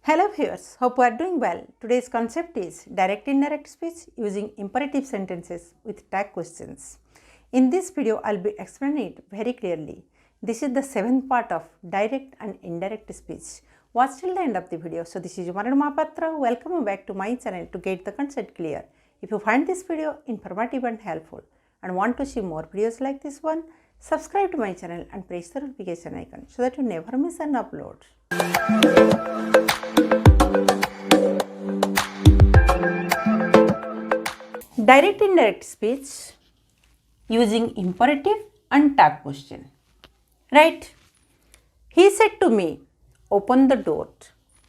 Hello viewers, hope you are doing well. Today's concept is direct indirect speech using imperative sentences with tag questions. In this video, I will be explaining it very clearly. This is the seventh part of direct and indirect speech. Watch till the end of the video. So this is Umarad Mahapatra. Welcome back to my channel to get the concept clear. If you find this video informative and helpful and want to see more videos like this one, subscribe to my channel and press the notification icon so that you never miss an upload. Direct indirect speech using imperative and tag question. Right? He said to me, open the door.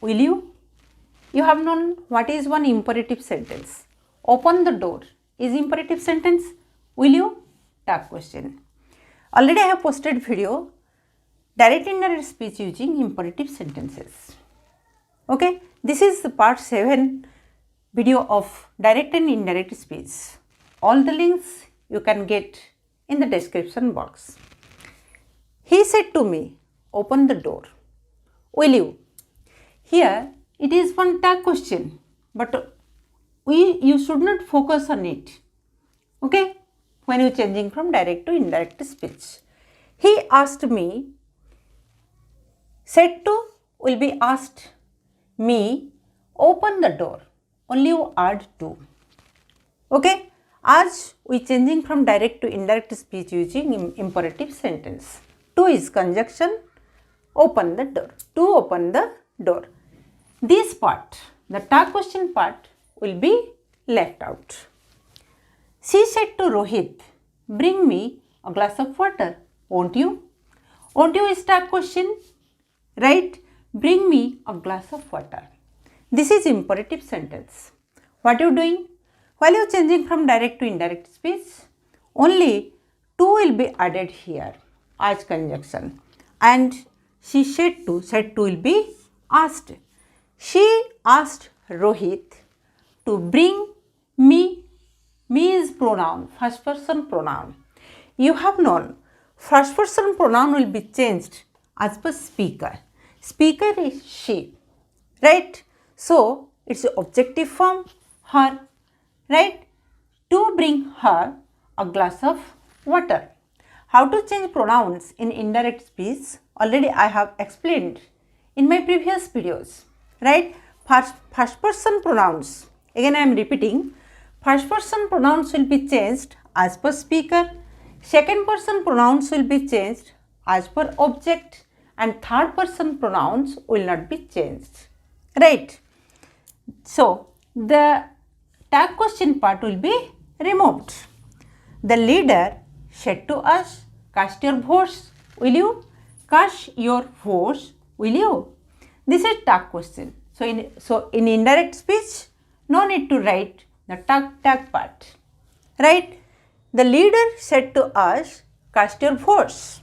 Will you? You have known what is one imperative sentence. Open the door is imperative sentence. Will you? Tag question. Already I have posted video direct indirect speech using imperative sentences. Okay, this is the part 7 video of direct and indirect speech. All the links you can get in the description box. He said to me, open the door. Will you? Here it is one tag question, but you should not focus on it. Okay, when you are changing from direct to indirect speech. He asked me, said to will be asked me, open the door. Only you add to. Okay, as we changing from direct to indirect speech using imperative sentence. To is conjunction, open the door. To open the door. This part, the tag question part will be left out. She said to Rohit, bring me a glass of water. Won't you? Won't you is tag question, right? Bring me a glass of water. This is imperative sentence. What you doing? While you changing from direct to indirect speech, only to will be added here as conjunction. And she said to will be asked. She asked Rohit to bring me. Me is pronoun, first person pronoun. You have known first person pronoun will be changed as per speaker. Speaker is she, right? So, it is objective form, her, right? To bring her a glass of water. How to change pronouns in indirect speech? Already I have explained in my previous videos, right? First person pronouns. Again I am repeating. First person pronouns will be changed as per speaker. Second person pronouns will be changed as per object. And third person pronouns will not be changed. Right? So, the tag question part will be removed. The leader said to us, cast your votes, will you? Cast your votes, will you? This is tag question. So, in indirect speech, no need to write the tag part. Right? The leader said to us, cast your votes.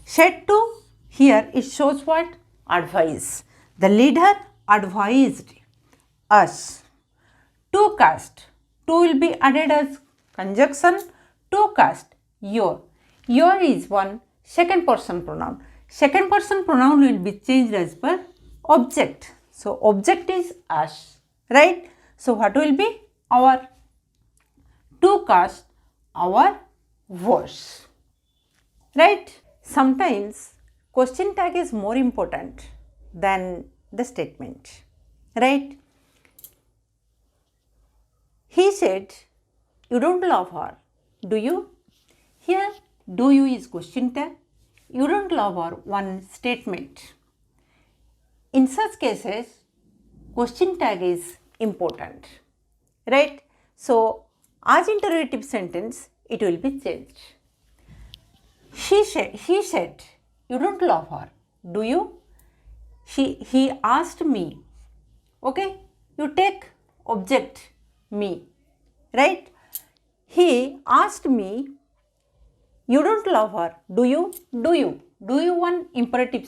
Said to, here it shows what? Advice. The leader advised us to cast. To will be added as conjunction. To cast your. Your is one second person pronoun. Second person pronoun will be changed as per object. So, object is us. Right? So, what will be? Our. To cast our votes. Right? Sometimes question tag is more important than the statement, right? He said, you don't love her, do you? Here, do you is question tag. You don't love her, one statement. In such cases, question tag is important, right? So, as interrogative sentence, it will be changed. He said, you don't love her, do you? He asked me, okay? You take object, me, right? He asked me, you don't love her, do you? Do you? Do you one interrogative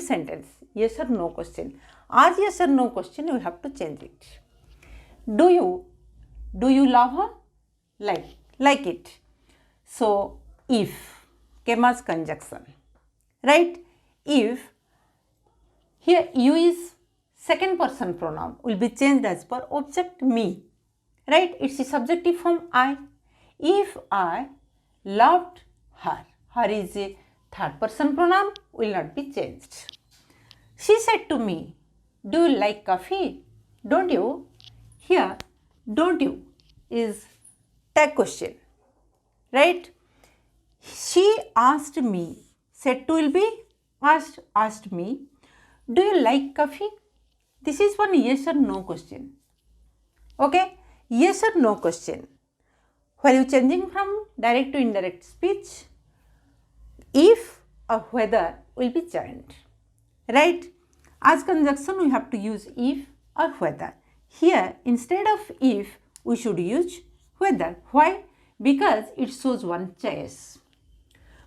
sentence, yes or no question. As yes or no question, you have to change it. Do you love her? Like it. So, if came as conjunction, right? If here you is second person pronoun will be changed as per object me. Right? It's a subjective form I. If I loved her, her is a third person pronoun, will not be changed. She said to me, do you like coffee? Don't you? Here, don't you is tag question. Right? She asked me, said to will be asked me, do you like coffee? This is one yes or no question. Okay? Yes or no question. While you changing from direct to indirect speech, if or whether will be joined. Right? As conjunction we have to use if or whether. Here instead of if we should use whether. Why? Because it shows one choice.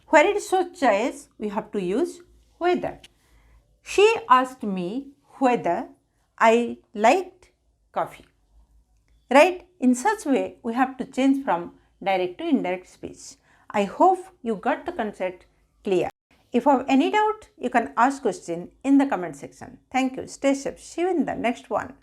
Where it shows choice we have to use whether. She asked me whether I liked coffee. Right? In such way, we have to change from direct to indirect speech. I hope you got the concept clear. If you have any doubt, you can ask question in the comment section. Thank you. Stay safe. See you in the next one.